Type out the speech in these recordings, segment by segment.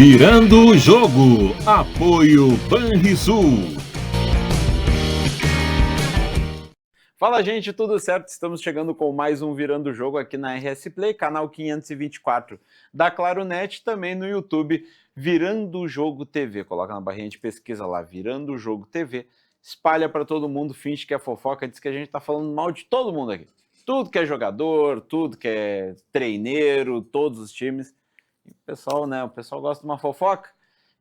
Virando o jogo. Apoio Banrisul. Fala, gente, tudo certo? Estamos chegando com mais um Virando o Jogo aqui na RS Play, canal 524 da Claronet, também no YouTube, Virando o Jogo TV. Coloca na barrinha de pesquisa lá, Virando o Jogo TV. Espalha para todo mundo, finge que é fofoca, diz que a gente tá falando mal de todo mundo aqui. Tudo que é jogador, tudo que é treineiro, todos os times. E o pessoal gosta de uma fofoca,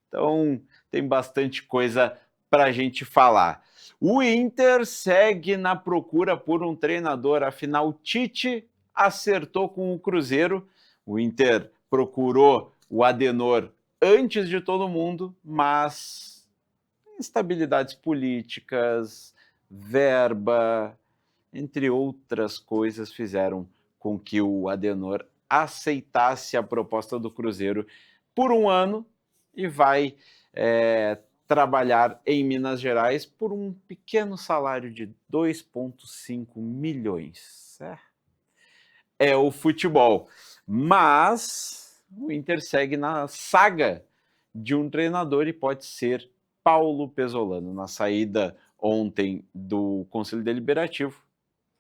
então tem bastante coisa para a gente falar. O Inter segue na procura por um treinador, afinal Tite acertou com o Cruzeiro. O Inter procurou o Adenor antes de todo mundo, mas instabilidades políticas, verba, entre outras coisas, fizeram com que o Adenor aceitasse a proposta do Cruzeiro por um ano e vai trabalhar em Minas Gerais por um pequeno salário de 2,5 milhões. É o futebol. Mas o Inter segue na saga de um treinador e pode ser Paulo Pesolano. Na saída ontem do Conselho Deliberativo,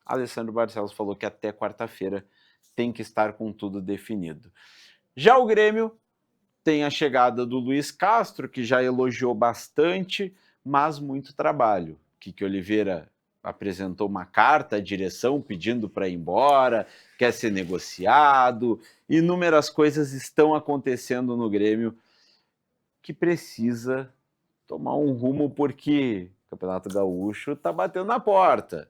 Alessandro Barcelos falou que até quarta-feira tem que estar com tudo definido. Já o Grêmio tem a chegada do Luiz Castro, que já elogiou bastante, mas muito trabalho. Kiki Oliveira apresentou uma carta à direção pedindo para ir embora, quer ser negociado, inúmeras coisas estão acontecendo no Grêmio que precisa tomar um rumo, porque o Campeonato Gaúcho está batendo na porta.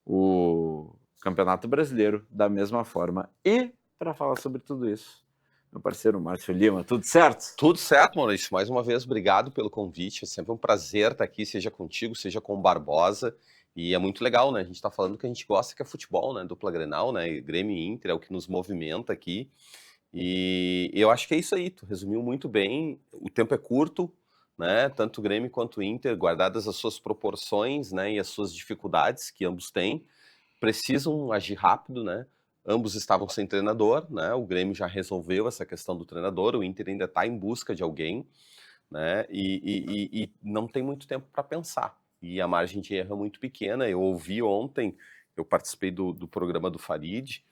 O Campeonato Brasileiro da mesma forma. E, para falar sobre tudo isso, meu parceiro Márcio Lima, tudo certo? Tudo certo, Maurício. Mais uma vez, obrigado pelo convite. É sempre um prazer estar aqui, seja contigo, seja com o Barbosa. E é muito legal, né? A gente está falando que a gente gosta, que é futebol, né? Dupla Grenal, né? E Grêmio e Inter é o que nos movimenta aqui. E eu acho que é isso aí. Tu resumiu muito bem. O tempo é curto, né? Tanto o Grêmio quanto o Inter, guardadas as suas proporções, né? E as suas dificuldades que ambos têm, precisam agir rápido, né? Ambos estavam sem treinador, né? O Grêmio já resolveu essa questão do treinador, o Inter ainda está em busca de alguém, né? E não tem muito tempo para pensar. E a margem de erro é muito pequena. Eu ouvi ontem, eu participei do programa do Farid,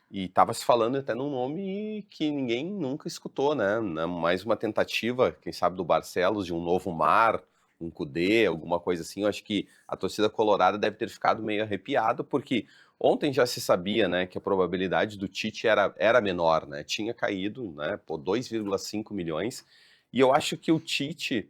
e estava se falando até num nome que ninguém nunca escutou, né? Mais uma tentativa, quem sabe, do Barcelos, de um novo Mar, um Cudê, alguma coisa assim. Eu acho que a torcida colorada deve ter ficado meio arrepiada, porque ontem já se sabia, né, que a probabilidade do Tite era menor, né? Tinha caído, né, por 2,5 milhões. E eu acho que o Tite,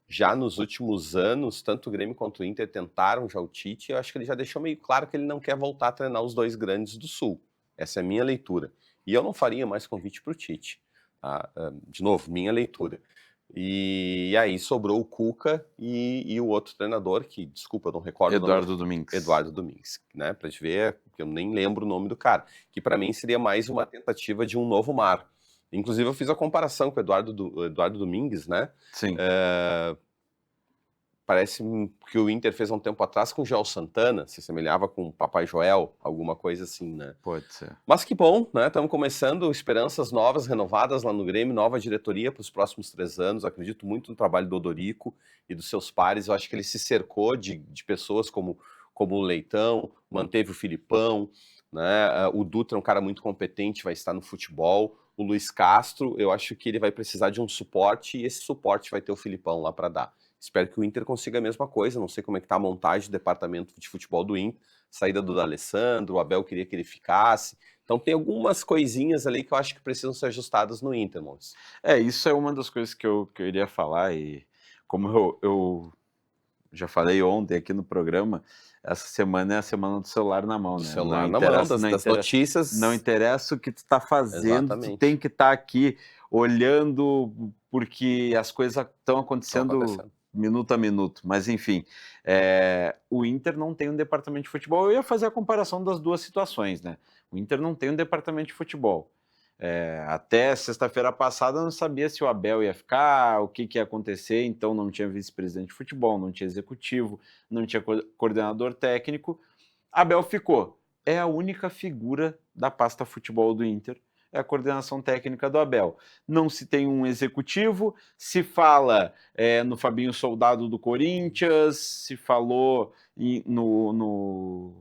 já nos últimos anos, tanto o Grêmio quanto o Inter tentaram já o Tite, eu acho que ele já deixou meio claro que ele não quer voltar a treinar os dois grandes do Sul. Essa é a minha leitura. E eu não faria mais convite para o Tite. Tá? De novo, minha leitura. E aí sobrou o Cuca e o outro treinador, que, desculpa, eu não recordo Eduardo o nome. Domingues. Eduardo Domingues, né? Pra gente ver, que eu nem lembro o nome do cara. Que para mim seria mais uma tentativa de um novo Mar. Inclusive eu fiz a comparação com o Eduardo Domingues, né? Sim. Parece que o Inter fez há um tempo atrás com o Joel Santana, se assemelhava com o Papai Joel, alguma coisa assim, né? Pode ser. Mas que bom, né? Estamos começando, esperanças novas, renovadas lá no Grêmio, nova diretoria para os próximos 3 anos. Acredito muito no trabalho do Odorico e dos seus pares. Eu acho que ele se cercou de pessoas como o Leitão, manteve o Filipão, né? O Dutra é um cara muito competente, vai estar no futebol. O Luiz Castro, eu acho que ele vai precisar de um suporte e esse suporte vai ter o Filipão lá para dar. Espero que o Inter consiga a mesma coisa. Não sei como é que está a montagem do departamento de futebol do Inter. Saída do D'Alessandro, o Abel queria que ele ficasse. Então tem algumas coisinhas ali que eu acho que precisam ser ajustadas no Inter, Mons. Isso é uma das coisas que eu iria falar, e como eu já falei ontem aqui no programa, essa semana é a semana do celular na mão, Do né? celular na mão, das notícias. Não interessa o que tu está fazendo, Exatamente. tu tem que estar aqui olhando, porque as coisas estão acontecendo minuto a minuto. Mas, enfim, o Inter não tem um departamento de futebol. Eu ia fazer a comparação das duas situações, né? O Inter não tem um departamento de futebol. Até sexta-feira passada não sabia se o Abel ia ficar, o que ia acontecer, então não tinha vice-presidente de futebol, não tinha executivo, não tinha coordenador técnico. Abel ficou. É a única figura da pasta futebol do Inter. é a coordenação técnica do Abel. Não se tem um executivo, se fala no Fabinho Soldado do Corinthians, se falou no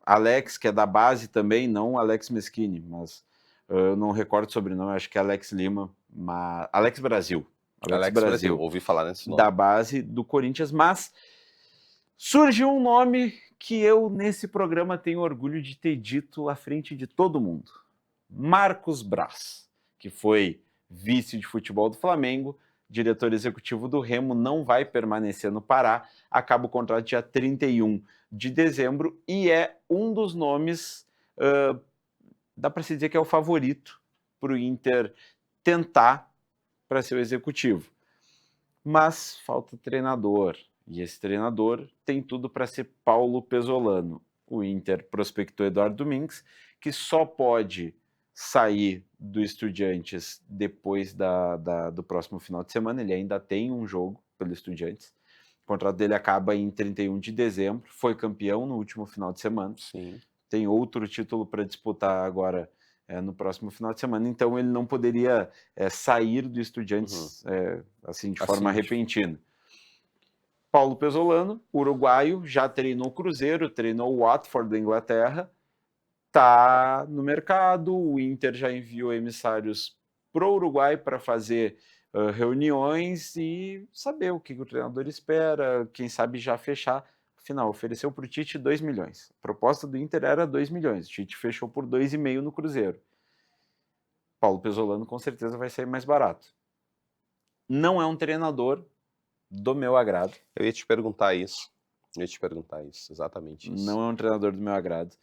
Alex, que é da base também, não Alex Meschini, mas eu não recordo o sobrenome, acho que é Alex Lima, mas Alex Brasil. Alex Brasil, ouvi falar nesse nome. Da base do Corinthians, mas surgiu um nome que eu, nesse programa, tenho orgulho de ter dito à frente de todo mundo. Marcos Braz, que foi vice de futebol do Flamengo, diretor executivo do Remo, não vai permanecer no Pará, acaba o contrato dia 31 de dezembro e é um dos nomes, dá para se dizer que é o favorito para o Inter tentar para ser o executivo. Mas falta treinador, e esse treinador tem tudo para ser Paulo Pesolano. O Inter prospectou Eduardo Domingues, que só pode sair do Estudiantes depois do próximo final de semana. Ele ainda tem um jogo pelo Estudiantes. O contrato dele acaba em 31 de dezembro. Foi campeão no último final de semana. Sim. Tem outro título para disputar agora no próximo final de semana. Então ele não poderia sair do Estudiantes assim de forma repentina. Paulo Pesolano, uruguaio, já treinou o Cruzeiro, treinou o Watford da Inglaterra, está no mercado. O Inter já enviou emissários para o Uruguai para fazer reuniões e saber o que o treinador espera, quem sabe já fechar. Afinal, ofereceu para o Tite 2 milhões. A proposta do Inter era 2 milhões. O Tite fechou por 2,5 no Cruzeiro. Paulo Pesolano com certeza vai sair mais barato. Não é um treinador do meu agrado. Eu ia te perguntar isso. Exatamente isso. Não é um treinador do meu agrado.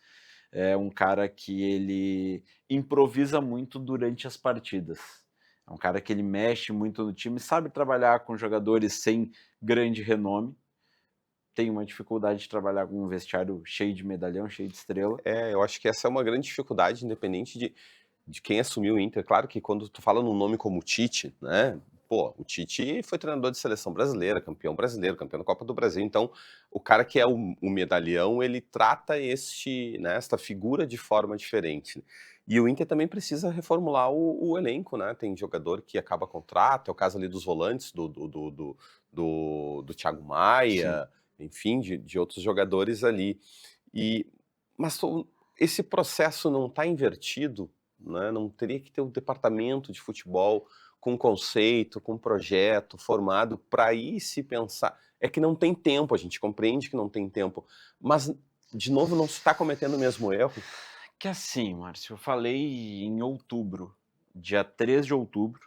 É um cara que ele improvisa muito durante as partidas. É um cara que ele mexe muito no time, sabe trabalhar com jogadores sem grande renome. Tem uma dificuldade de trabalhar com um vestiário cheio de medalhão, cheio de estrela. Eu acho que essa é uma grande dificuldade, independente de quem assumiu o Inter. Claro que quando tu fala num nome como Tite, né? Pô, o Tite foi treinador de seleção brasileira, campeão da Copa do Brasil. Então, o cara que é o medalhão, ele trata esta figura de forma diferente. E o Inter também precisa reformular o elenco, né? Tem jogador que acaba contrato, é o caso ali dos volantes, do Thiago Maia, sim, enfim, de outros jogadores ali. Mas esse processo não está invertido, né? Não teria que ter um departamento de futebol com conceito, com projeto formado para aí se pensar. É que não tem tempo, a gente compreende que não tem tempo, mas, de novo, não se está cometendo o mesmo erro. Que assim, Márcio, eu falei em outubro, dia 3 de outubro,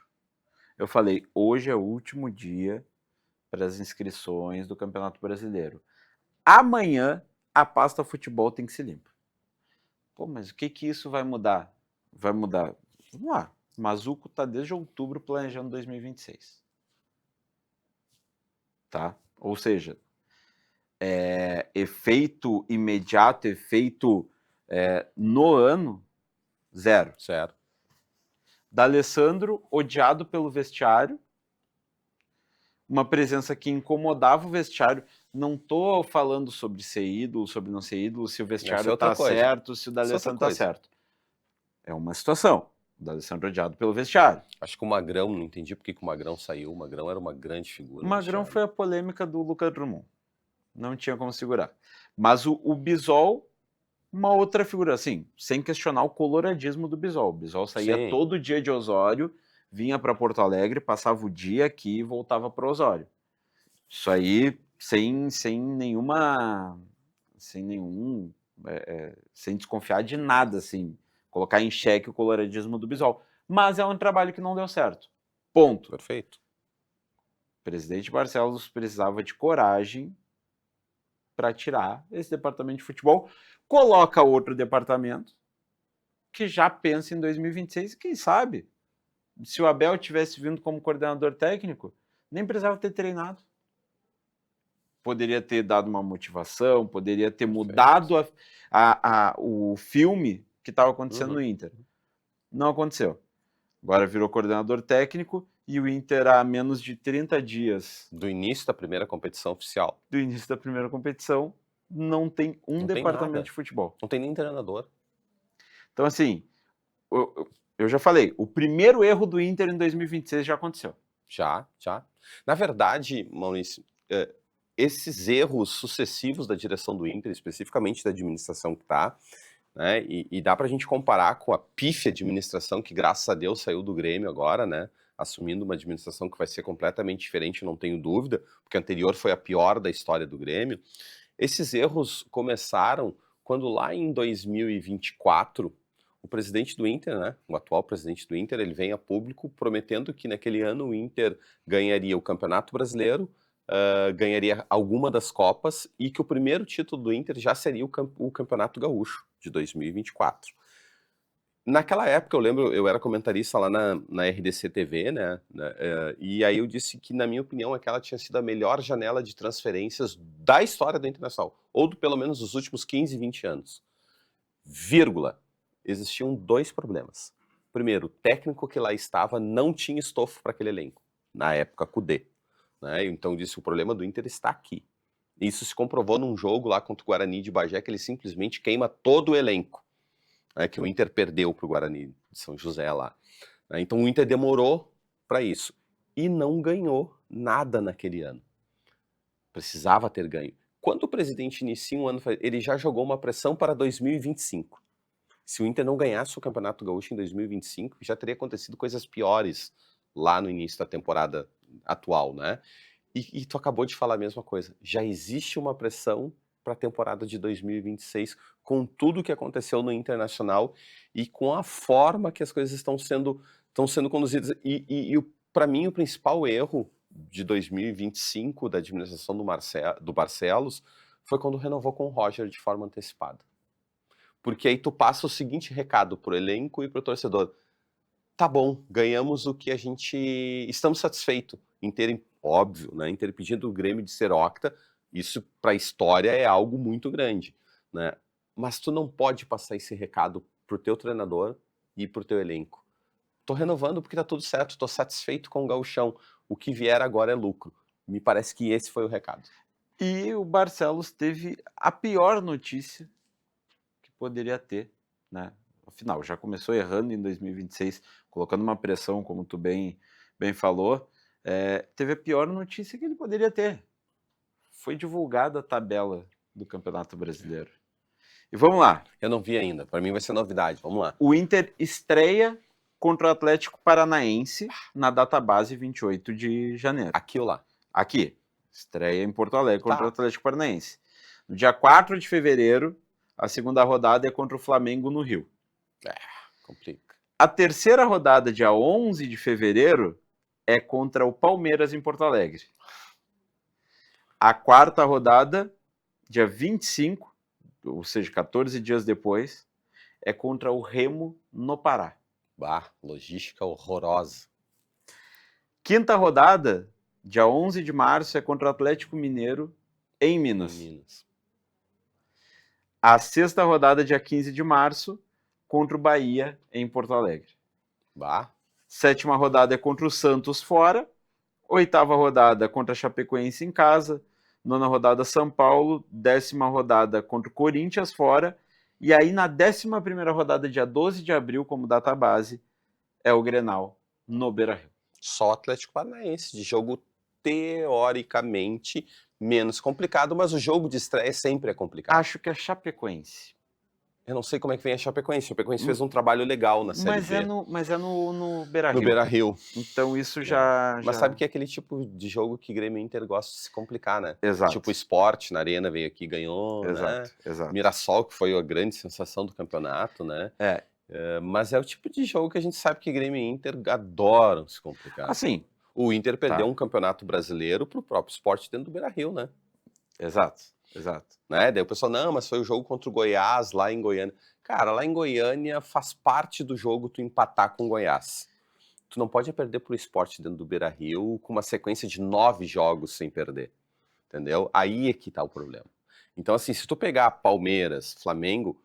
eu falei, hoje é o último dia para as inscrições do Campeonato Brasileiro. Amanhã, a pasta futebol tem que ser limpa. Pô, mas o que isso vai mudar? Vai mudar. Vamos lá. Mazuco está desde outubro planejando 2026. Tá? Ou seja, efeito imediato, efeito no ano, zero. Certo. D'Alessandro, odiado pelo vestiário, uma presença que incomodava o vestiário. Não tô falando sobre ser ídolo, sobre não ser ídolo, se o vestiário tá certo, se o D'Alessandro tá certo. É uma situação. O D'Alessandro odiado pelo vestiário. Acho que o Magrão, não entendi por que o Magrão saiu. O Magrão era uma grande figura. O Magrão foi a polêmica do Lucas Drummond. Não tinha como segurar. Mas o Bisol, uma outra figura, assim, sem questionar o coloradismo do Bisol. O Bisol saía todo dia de Osório, vinha para Porto Alegre, passava o dia aqui e voltava para Osório. Isso aí sem desconfiar de nada, assim, colocar em xeque o coloradismo do Bisol. Mas é um trabalho que não deu certo. Ponto. Perfeito. O presidente Barcelos precisava de coragem para tirar esse departamento de futebol, coloca outro departamento que já pensa em 2026, quem sabe, se o Abel tivesse vindo como coordenador técnico, nem precisava ter treinado. Poderia ter dado uma motivação, poderia ter mudado o filme que estava acontecendo no Inter. Não aconteceu. Agora virou coordenador técnico e o Inter, há menos de 30 dias do início da primeira competição oficial. Do início da primeira competição, não tem departamento de futebol. Não tem nem treinador. Então, assim, Eu já falei, o primeiro erro do Inter em 2026 já aconteceu. Já. Na verdade, Maurício, esses erros sucessivos da direção do Inter, especificamente da administração que está, né, e dá para a gente comparar com a pífia administração que, graças a Deus, saiu do Grêmio agora, né, assumindo uma administração que vai ser completamente diferente, não tenho dúvida, porque a anterior foi a pior da história do Grêmio. Esses erros começaram quando lá em 2024, o presidente do Inter, né, o atual presidente do Inter, ele vem a público prometendo que naquele ano o Inter ganharia o Campeonato Brasileiro, ganharia alguma das Copas e que o primeiro título do Inter já seria o Campeonato Gaúcho de 2024. Naquela época, eu lembro, eu era comentarista lá na RDC TV, né, e aí eu disse que, na minha opinião, aquela tinha sido a melhor janela de transferências da história do Internacional, ou pelo menos dos últimos 15, 20 anos. Vírgula. Existiam 2 problemas. Primeiro, o técnico que lá estava não tinha estofo para aquele elenco, na época, Kudê. Né? Então, eu disse, o problema do Inter está aqui. Isso se comprovou num jogo lá contra o Guarani de Bagé, que ele simplesmente queima todo o elenco. Que o Inter perdeu para o Guarani de São José lá. Então o Inter demorou para isso. E não ganhou nada naquele ano. Precisava ter ganho. Quando o presidente inicia um ano, ele já jogou uma pressão para 2025. Se o Inter não ganhasse o Campeonato Gaúcho em 2025, já teria acontecido coisas piores lá no início da temporada atual, né? E tu acabou de falar a mesma coisa. Já existe uma pressão para a temporada de 2026, com tudo que aconteceu no Internacional e com a forma que as coisas estão sendo conduzidas. E para mim, o principal erro de 2025 da administração do Barcelos foi quando renovou com o Roger de forma antecipada. Porque aí tu passa o seguinte recado pro elenco e pro torcedor. Tá bom, ganhamos o que a gente... Estamos satisfeitos em terem, óbvio, né, em ter pedido o Grêmio de ser octa. Isso para a história é algo muito grande, né? Mas tu não pode passar esse recado pro teu treinador e pro teu elenco. Tô renovando porque tá tudo certo, tô satisfeito com o gauchão. O que vier agora é lucro. Me parece que esse foi o recado. E o Barcelos teve a pior notícia que poderia ter, né? Afinal, já começou errando em 2026, colocando uma pressão, como tu bem falou. Teve a pior notícia que ele poderia ter. Foi divulgada a tabela do Campeonato Brasileiro. E vamos lá. Eu não vi ainda, para mim vai ser novidade, vamos lá. O Inter estreia contra o Atlético Paranaense na database 28 de janeiro. Aqui ou lá? Aqui. Estreia em Porto Alegre contra o Atlético Paranaense. No dia 4 de fevereiro, a segunda rodada é contra o Flamengo no Rio. Complica. A terceira rodada, dia 11 de fevereiro, é contra o Palmeiras em Porto Alegre. A quarta rodada, dia 25, ou seja, 14 dias depois, é contra o Remo no Pará. Logística horrorosa. Quinta rodada, dia 11 de março, é contra o Atlético Mineiro em Minas. A sexta rodada, dia 15 de março, contra o Bahia em Porto Alegre. Sétima rodada é contra o Santos fora. Oitava rodada contra a Chapecoense em casa. Nona rodada, São Paulo. 10ª rodada contra o Corinthians fora. E aí, na 11ª rodada, dia 12 de abril, como data base, é o Grenal no Beira-Rio. Só o Atlético Paranaense, de jogo teoricamente menos complicado, mas o jogo de estreia sempre é complicado. Acho que é Chapecoense. Eu não sei como é que vem a Chapecoense. A Chapecoense fez um trabalho legal na Série B. Mas é no Beira-Rio. No Beira-Rio. Então isso já... Mas sabe que é aquele tipo de jogo que Grêmio e Inter gosta de se complicar, né? Exato. Tipo o Sport na Arena veio aqui e ganhou, né? Exato. Mirassol, que foi a grande sensação do campeonato, né? Mas é o tipo de jogo que a gente sabe que Grêmio e Inter adoram se complicar. Assim... O Inter perdeu um campeonato brasileiro pro próprio Sport dentro do Beira-Rio, né? Exato. Né? Daí o pessoal, não, mas foi o jogo contra o Goiás lá em Goiânia. Cara, lá em Goiânia faz parte do jogo tu empatar com o Goiás. Tu não pode perder pro Sport dentro do Beira-Rio com uma sequência de 9 jogos sem perder. Entendeu? Aí é que tá o problema. Então, assim, se tu pegar Palmeiras, Flamengo,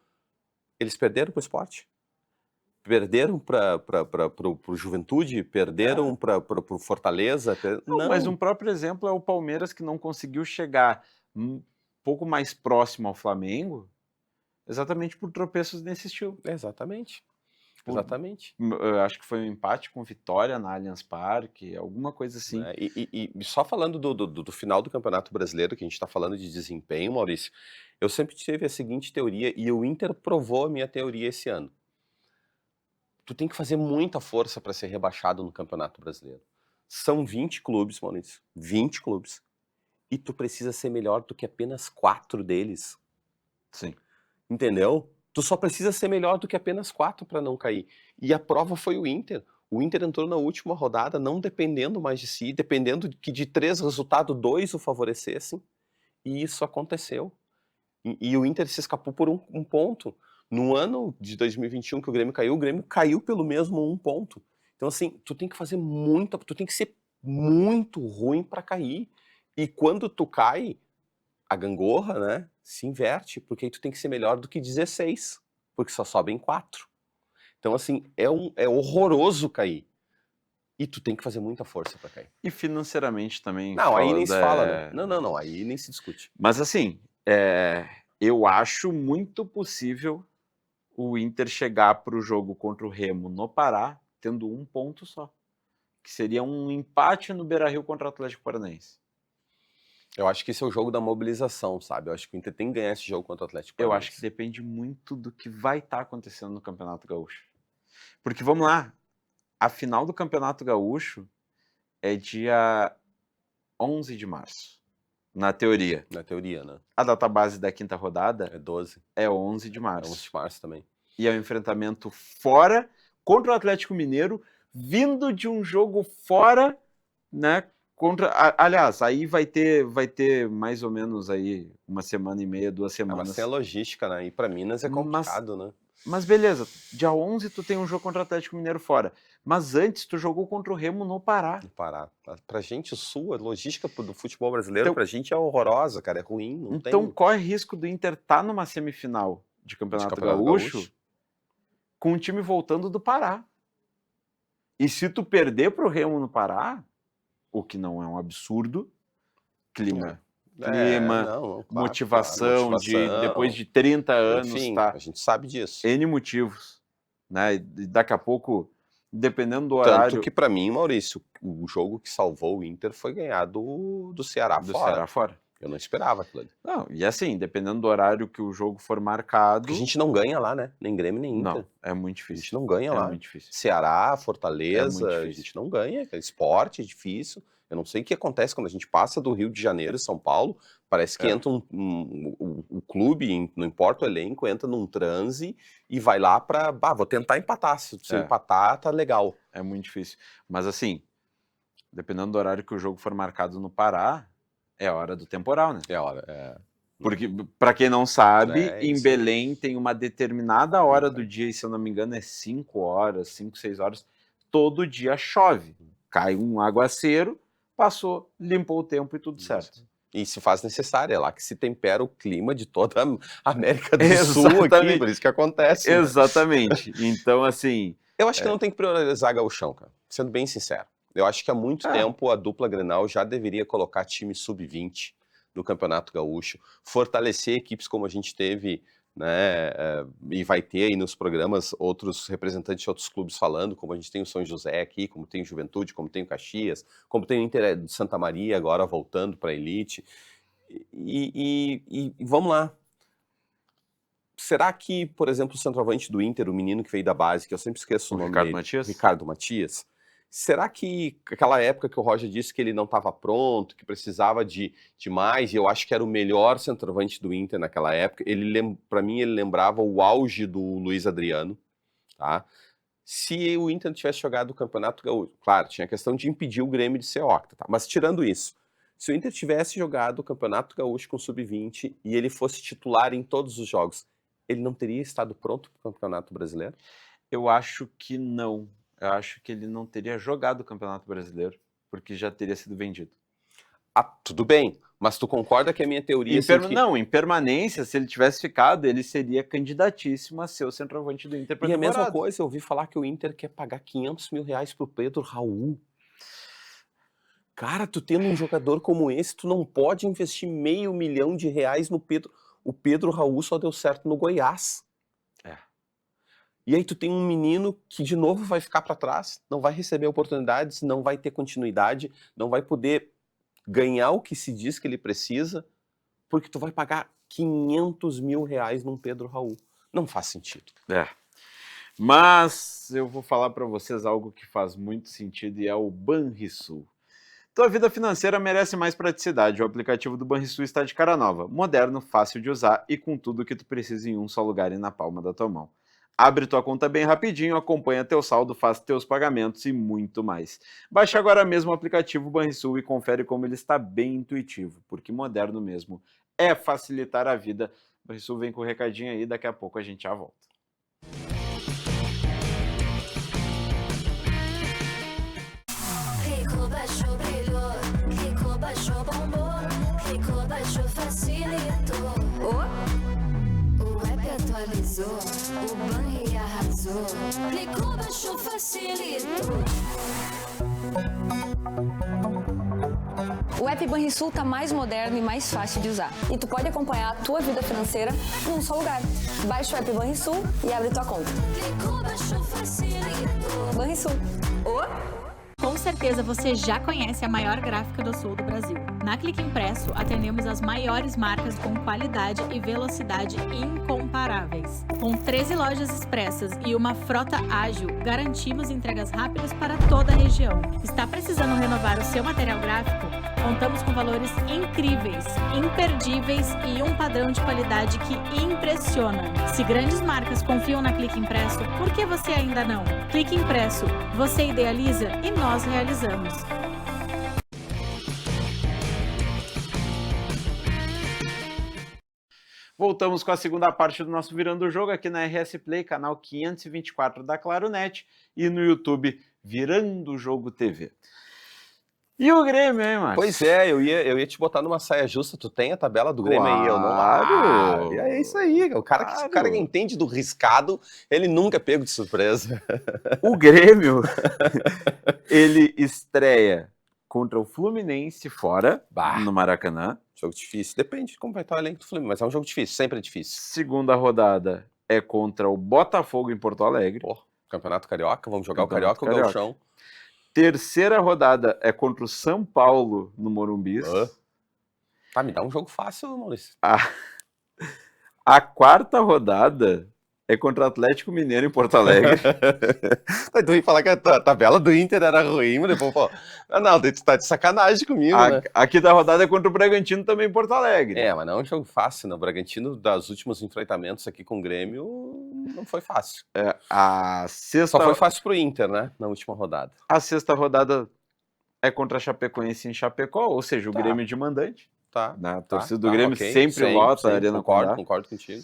eles perderam pro Sport. Perderam pro Juventude, perderam pro Fortaleza. Não, mas um próprio exemplo é o Palmeiras, que não conseguiu chegar um pouco mais próximo ao Flamengo, exatamente por tropeços nesse estilo. Exatamente. Exatamente. Eu acho que foi um empate com vitória na Allianz Parque, alguma coisa assim. Né? E só falando do final do Campeonato Brasileiro, que a gente está falando de desempenho, Maurício, eu sempre tive a seguinte teoria, e o Inter provou a minha teoria esse ano. Tu tem que fazer muita força para ser rebaixado no Campeonato Brasileiro. São 20 clubes, Maurício, 20 clubes. E tu precisa ser melhor do que apenas 4 deles. Sim. Entendeu? Tu só precisa ser melhor do que apenas 4 para não cair. E a prova foi o Inter. O Inter entrou na última rodada não dependendo mais de si, dependendo que de 3 resultados, 2 o favorecessem. E isso aconteceu. E o Inter se escapou por um ponto. No ano de 2021 que o Grêmio caiu pelo mesmo 1 ponto. Então, assim, tu tem que fazer muita. Tu tem que ser muito ruim para cair. E quando tu cai, a gangorra, né, se inverte, porque aí tu tem que ser melhor do que 16, porque só sobem 4. Então, assim, é horroroso cair. E tu tem que fazer muita força para cair. E financeiramente também. Não, aí nem se fala, né? é, Não, aí nem se discute. Mas assim, eu acho muito possível o Inter chegar para o jogo contra o Remo no Pará tendo 1 ponto só. Que seria um empate no Beira-Rio contra o Atlético Paranaense. Eu acho que esse é o jogo da mobilização, sabe? Eu acho que o Inter tem que ganhar esse jogo contra o Atlético Eu Paranaense. acho que depende muito do que vai estar acontecendo no Campeonato Gaúcho. Porque, vamos lá, a final do Campeonato Gaúcho é dia 11 de março, na teoria. Na teoria, né? A data base da 5ª rodada É 12. é 11 de É março. 11 de março também. E é um enfrentamento fora contra o Atlético Mineiro, vindo de um jogo fora, né? Aliás, aí vai ter mais ou menos aí 1,5 semana, 2 É, semanas. mas tem a logística, né? E pra Minas é complicado, né? Mas beleza, dia 11 tu tem um jogo contra o Atlético Mineiro fora. Mas antes tu jogou contra o Remo no Pará. No Pará. Pra gente, o Sul, a logística do futebol brasileiro, Então- pra gente é horrorosa, cara. É ruim, não Então tem corre risco do Inter estar numa semifinal de Campeonato, Gaúcho com o time voltando do Pará. E se tu perder pro Remo no Pará, o que não é um absurdo, clima, claro, motivação, depois de 30 anos, enfim, tá? a gente sabe disso. N motivos, né? E daqui a pouco, dependendo do horário... Tanto que pra mim, Maurício, o jogo que salvou o Inter foi ganhar do Ceará fora. Eu não esperava aquilo ali. Não, e assim, dependendo do horário que o jogo for marcado... Porque a gente não ganha lá, né? Nem Grêmio, nem Inter. Não, é muito A difícil. gente não ganha lá. É muito difícil. Ceará, Fortaleza, É muito a difícil. gente não ganha. É esporte, é difícil. Eu não sei o que acontece quando a gente passa do Rio de Janeiro e São Paulo. Parece que entra o clube, não importa o elenco, entra num transe e vai lá pra... vou tentar empatar. Se empatar, tá legal. É muito difícil. Mas assim, dependendo do horário que o jogo for marcado no Pará, é a hora do temporal, né? É a hora. Porque, pra quem não sabe, É em isso. Belém tem uma determinada hora do dia, e se eu não me engano é 5 horas, 5, 6 horas, todo dia chove. Cai um aguaceiro, passou, limpou o tempo e tudo certo. E se faz necessário, é lá que se tempera o clima de toda a América do Sul aqui, Exatamente. por isso que acontece. né? Exatamente. Então, assim, Eu acho que não tem que priorizar gauchão, cara, sendo bem sincero. Eu acho que há muito tempo a dupla Grenal já deveria colocar time sub-20 no Campeonato Gaúcho, fortalecer equipes como a gente teve, né, e vai ter aí nos programas outros representantes de outros clubes falando, como a gente tem o São José aqui, como tem o Juventude, como tem o Caxias, como tem o Inter de Santa Maria agora voltando para a elite. E vamos lá. Será que, por exemplo, o centroavante do Inter, o menino que veio da base, que eu sempre esqueço o nome Ricardo dele, Matias? Ricardo Matias, será que aquela época que o Roger disse que ele não estava pronto, que precisava de mais, e eu acho que era o melhor centroavante do Inter naquela época, para mim ele lembrava o auge do Luiz Adriano, tá? Se o Inter tivesse jogado o Campeonato Gaúcho, claro, tinha a questão de impedir o Grêmio de ser octa, tá? Mas tirando isso, se o Inter tivesse jogado o Campeonato Gaúcho com sub-20 e ele fosse titular em todos os jogos, ele não teria estado pronto para o Campeonato Brasileiro? eu acho que não. Eu acho que ele não teria jogado o Campeonato Brasileiro, porque já teria sido vendido. Tudo bem, mas tu concorda que a minha teoria... Não, em permanência, se ele tivesse ficado, ele seria candidatíssimo a ser o centroavante do Inter pra E a mesma temporada. coisa, eu ouvi falar que o Inter quer pagar 500 mil reais pro Pedro Raul. Cara, tu tendo um jogador como esse, tu não pode investir R$500 mil no Pedro. O Pedro Raul só deu certo no Goiás. E aí tu tem um menino que de novo vai ficar para trás, não vai receber oportunidades, não vai ter continuidade, não vai poder ganhar o que se diz que ele precisa, porque tu vai pagar 500 mil reais num Pedro Raul. Não faz sentido. É. Mas eu vou falar para vocês algo que faz muito sentido e é o Banrisul. Tua vida financeira merece mais praticidade. O aplicativo do Banrisul está de cara nova, moderno, fácil de usar e com tudo que tu precisa em um só lugar e na palma da tua mão. Abre tua conta bem rapidinho, acompanha teu saldo, faz teus pagamentos e muito mais. Baixe agora mesmo o aplicativo Banrisul e confere como ele está bem intuitivo, porque moderno mesmo é facilitar a vida. Banrisul vem com o recadinho aí, daqui a pouco a gente já volta. Rico baixou, brilhou, Rico baixou, bombou, Rico baixou, facilitou. O app atualizou, o Banri arrasou, Rico baixou, facilitou. O app Banrisul tá mais moderno e mais fácil de usar. E tu pode acompanhar a tua vida financeira num só lugar. Baixa o app Banrisul e abre tua conta. Rico baixou, facilitou. Banrisul. Com certeza você já conhece a maior gráfica do sul do Brasil. Na Clique Impresso, atendemos as maiores marcas com qualidade e velocidade incomparáveis. Com 13 lojas expressas e uma frota ágil, garantimos entregas rápidas para toda a região. Está precisando renovar o seu material gráfico? Contamos com valores incríveis, imperdíveis e um padrão de qualidade que impressiona. Se grandes marcas confiam na Clique Impresso, por que você ainda não? Clique Impresso, você idealiza e nós realizamos. Voltamos com a segunda parte do nosso Virando o Jogo aqui na RS Play, canal 524 da Claronet e no YouTube Virando o Jogo TV. E o Grêmio, hein, Marcos? Pois é, eu ia te botar numa saia justa. Tu tem a tabela do Grêmio aí, eu não. Claro! E é isso aí. O cara que entende do riscado, ele nunca é pego de surpresa. O Grêmio, ele estreia contra o Fluminense fora, no Maracanã. Jogo difícil. Depende de como vai estar o elenco do Fluminense, mas é um jogo difícil, sempre é difícil. Segunda rodada é contra o Botafogo em Porto Alegre. Pô, Campeonato Carioca, vamos jogar Campeonato o Carioca ou o Gauchão? Terceira rodada é contra o São Paulo no Morumbi. Tá, me dá um jogo fácil, Maurício. A quarta rodada é contra o Atlético Mineiro em Porto Alegre. Tu ia falar que a tabela do Inter era ruim, mas depois, pô, não, tu tá de sacanagem comigo, né? A quinta rodada é contra o Bragantino também em Porto Alegre. É, mas não é um jogo fácil, né? O Bragantino, das últimos enfrentamentos aqui com o Grêmio, não foi fácil. A sexta... Só foi fácil pro Inter, né? Na última rodada. A sexta rodada é contra a Chapecoense em Chapecó, ou seja, o Grêmio de mandante. Tá. A torcida do Grêmio sempre lota a Arena Condá. Concordo contigo.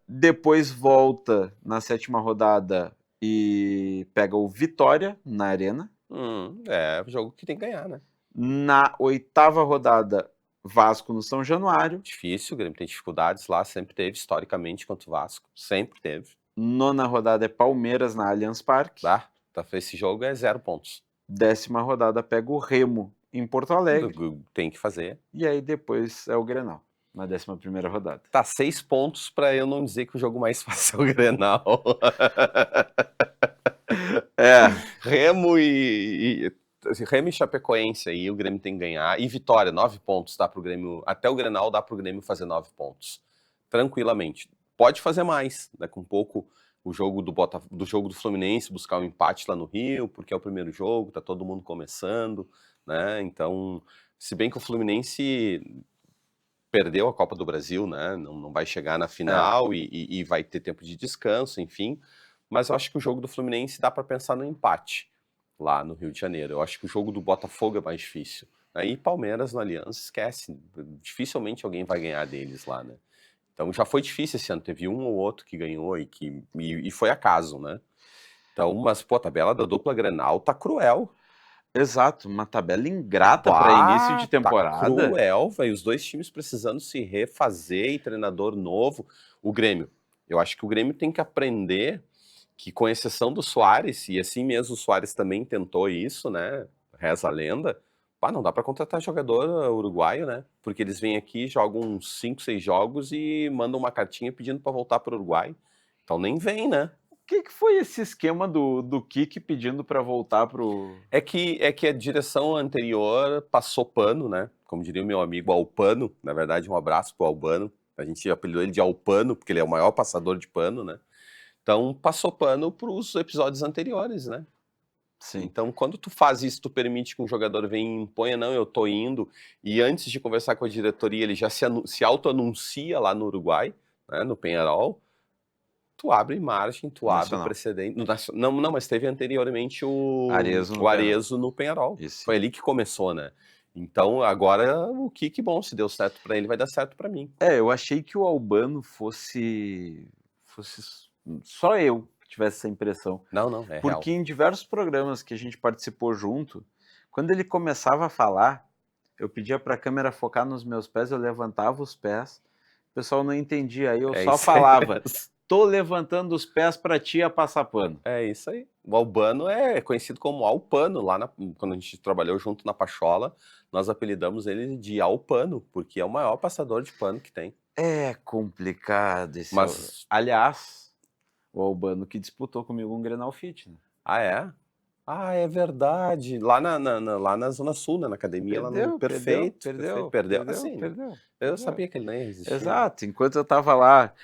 Depois volta na sétima rodada e pega o Vitória na Arena. É jogo que tem que ganhar, né? Na oitava rodada, Vasco no São Januário. Difícil, o Grêmio tem dificuldades lá, sempre teve, historicamente, contra o Vasco. Sempre teve. Nona rodada é Palmeiras na Allianz Parque. Tá, esse jogo é 0 pontos. Décima rodada pega o Remo em Porto Alegre. Tem que fazer. E aí depois é o Grenal, na 11ª rodada. Tá, 6 pontos pra eu não dizer que o jogo mais fácil é o Grenal. Remo e Chapecoense aí, o Grêmio tem que ganhar. E Vitória, 9 pontos, dá pro Grêmio. Até o Grenal dá pro Grêmio fazer 9 pontos. Tranquilamente. Pode fazer mais, daqui um pouco o jogo do jogo do Fluminense, buscar um empate lá no Rio, porque é o primeiro jogo, tá todo mundo começando, né? Então, se bem que o Fluminense perdeu a Copa do Brasil, né? Não vai chegar na final e vai ter tempo de descanso, enfim. Mas eu acho que o jogo do Fluminense dá para pensar no empate lá no Rio de Janeiro. Eu acho que o jogo do Botafogo é mais difícil. Aí Palmeiras no Allianz, esquece. Dificilmente alguém vai ganhar deles lá, né? Então já foi difícil esse ano. Teve um ou outro que ganhou e foi acaso, né? Então, mas, pô, a tabela da dupla Grenal tá cruel. Exato, uma tabela ingrata para início de temporada. Tá cruel, velho. Os dois times precisando se refazer e treinador novo. O Grêmio. Eu acho que o Grêmio tem que aprender que, com exceção do Soares, e assim mesmo o Soares também tentou isso, né? Reza a lenda. Não dá para contratar jogador uruguaio, né? Porque eles vêm aqui, jogam uns 5, 6 jogos e mandam uma cartinha pedindo para voltar para o Uruguai. Então nem vem, né? O que foi esse esquema do Kiki pedindo para voltar pro... É que a direção anterior passou pano, né? Como diria o meu amigo Albano, na verdade, um abraço pro Albano. A gente apelidou ele de Alpano, porque ele é o maior passador de pano, né? Então, passou pano pros episódios anteriores, né? Sim. Então, quando tu faz isso, tu permite que um jogador venha e imponha, não, eu tô indo, e antes de conversar com a diretoria, ele já se auto-anuncia lá no Uruguai, né, no Peñarol, tu abre margem, tu abre Nacional. precedente. Não, mas teve anteriormente o Arezzo Arezzo no no Peñarol. Isso. Foi ali que começou, né? Então, agora, o que bom, se deu certo pra ele, vai dar certo pra mim. Eu achei que o Albano fosse só eu que tivesse essa impressão. Não, é real. Porque em diversos programas que a gente participou junto, quando ele começava a falar, eu pedia para a câmera focar nos meus pés, eu levantava os pés, o pessoal não entendia, aí eu É só isso aí falava, mesmo. tô levantando os pés para tia passar pano. É isso aí. O Albano é conhecido como Alpano. Quando a gente trabalhou junto na Pachola, nós apelidamos ele de Alpano, porque é o maior passador de pano que tem. É complicado esse... Mas- Aliás, o Albano que disputou comigo um Grenal Fit, né? Ah, é? Ah, é verdade. Lá na Zona Sul, né? Na academia, lá no... Perfeito. Perdeu. Assim, eu sabia que ele não ia resistir. Exato, enquanto eu tava lá,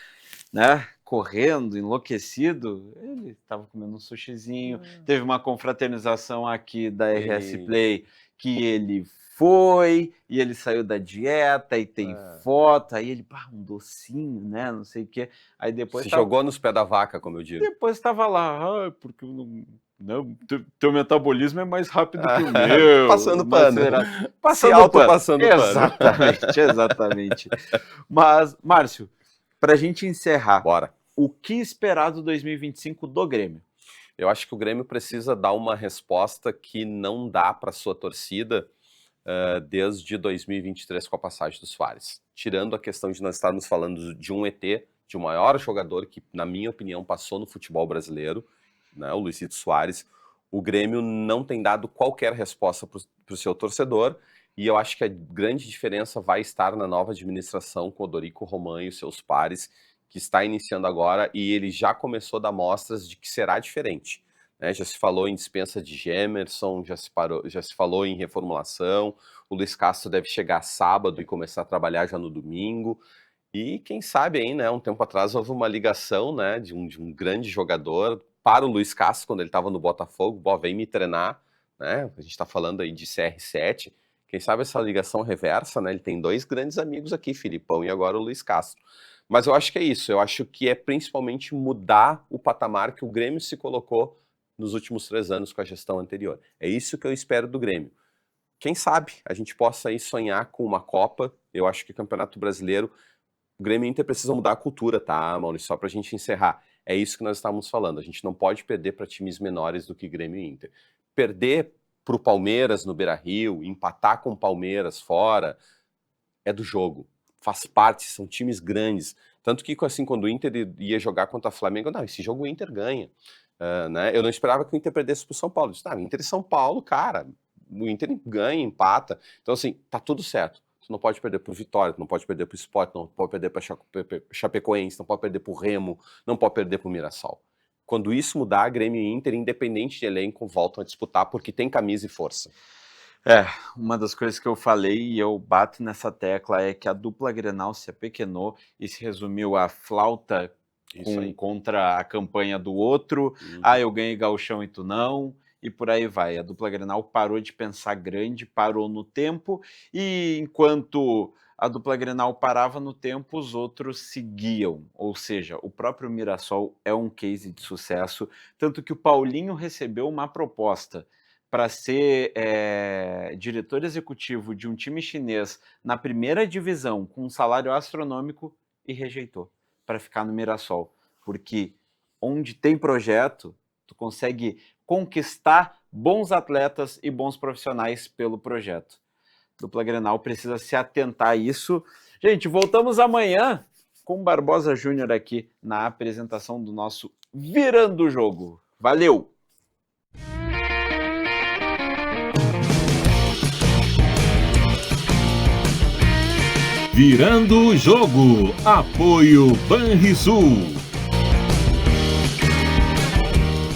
né, correndo, enlouquecido, ele tava comendo um sushizinho, teve uma confraternização aqui da RS Ele- Play, que ele foi, e ele saiu da dieta, e tem foto, aí ele, um docinho, né, não sei o quê, aí depois Se tava, jogou nos pés da vaca, como eu digo. depois tava lá, porque eu não, teu metabolismo é mais rápido que o meu. Passando mas pano. será- Se auto-passando pano. Exatamente. Mas, Márcio, pra gente encerrar, Bora. o que esperar do 2025 do Grêmio? Eu acho que o Grêmio precisa dar uma resposta que não dá para sua torcida desde 2023 com a passagem do Soares. Tirando a questão de nós estarmos falando de um ET, de um maior jogador que, na minha opinião, passou no futebol brasileiro, né, o Luizito Soares, o Grêmio não tem dado qualquer resposta para o seu torcedor, e eu acho que a grande diferença vai estar na nova administração com o Dorico Roman e seus pares, que está iniciando agora, e ele já começou a dar mostras de que será diferente. Né? Já se falou em dispensa de Gemerson, já se falou em reformulação, o Luiz Castro deve chegar sábado e começar a trabalhar já no domingo, e quem sabe aí, né, um tempo atrás houve uma ligação, né, de um grande jogador para o Luiz Castro, quando ele estava no Botafogo, vem me treinar, né, a gente está falando aí de CR7, quem sabe essa ligação reversa, né, ele tem dois grandes amigos aqui, Filipão e agora o Luiz Castro. Mas eu acho que é isso, eu acho que é principalmente mudar o patamar que o Grêmio se colocou nos últimos 3 anos com a gestão anterior. É isso que eu espero do Grêmio. Quem sabe a gente possa aí sonhar com uma Copa, eu acho que o Campeonato Brasileiro, o Grêmio e Inter precisam mudar a cultura, tá, Maurício? Só pra gente encerrar. É isso que nós estávamos falando, a gente não pode perder para times menores do que Grêmio e Inter. Perder pro Palmeiras no Beira-Rio, empatar com o Palmeiras fora, é do jogo. Faz parte, são times grandes. Tanto que, assim, quando o Inter ia jogar contra o Flamengo, não, esse jogo o Inter ganha. Né? Eu não esperava que o Inter perdesse pro São Paulo. Eu disse, Inter e São Paulo, cara, o Inter ganha, empata. Então, assim, tá tudo certo. Tu não pode perder pro Vitória, tu não pode perder pro Sport, não pode perder pra Chapecoense, não pode perder pro Remo, não pode perder pro Mirassol. Quando isso mudar, Grêmio e Inter, independente de elenco, voltam a disputar porque tem camisa e força. Uma das coisas que eu falei e eu bato nessa tecla é que a dupla Grenal se apequenou e se resumiu a flauta contra a campanha do outro, eu ganhei gauchão e tu não, e por aí vai. A dupla Grenal parou de pensar grande, parou no tempo, e enquanto a dupla Grenal parava no tempo, os outros seguiam, ou seja, o próprio Mirassol é um case de sucesso, tanto que o Paulinho recebeu uma proposta para ser diretor executivo de um time chinês na primeira divisão com um salário astronômico e rejeitou para ficar no Mirassol, porque onde tem projeto, tu consegue conquistar bons atletas e bons profissionais pelo projeto. Dupla Grenal precisa se atentar a isso. Gente, voltamos amanhã com o Barbosa Júnior aqui na apresentação do nosso Virando o Jogo. Valeu! Virando o Jogo. Apoio Banrisul.